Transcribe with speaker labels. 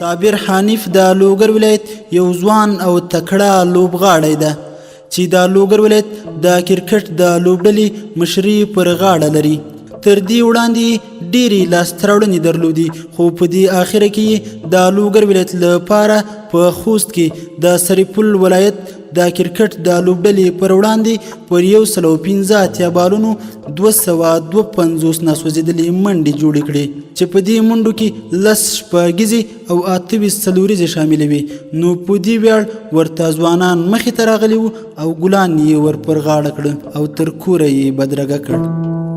Speaker 1: صابر حنیف د لوګر ولایت یو ځوان او تکړه لوبغاړی ده چې د لوګر ولایت د کرکټ د لوبډلې مشري پر غاړه لري. تر دې وړاندې ډېرې لاسته راوړنې درلودې خو په دې اخره کې د لوګر ولایت لپاره په خوست کې د سرپل ولایت د کرکټ د لوبډلې پر وړاندې پر 115 بالونو 252 ناسوځېدلې منډې جوړې کړې چې په دې منډو کې 10 شپږیزې او 28 څلوریزې شاملې وې. نو په دې ویاړ ورته ځوانان مخې ته راغلي وو او ګلان یې ور پر غاړه کړه او تر کوره یې بدرګه کړ.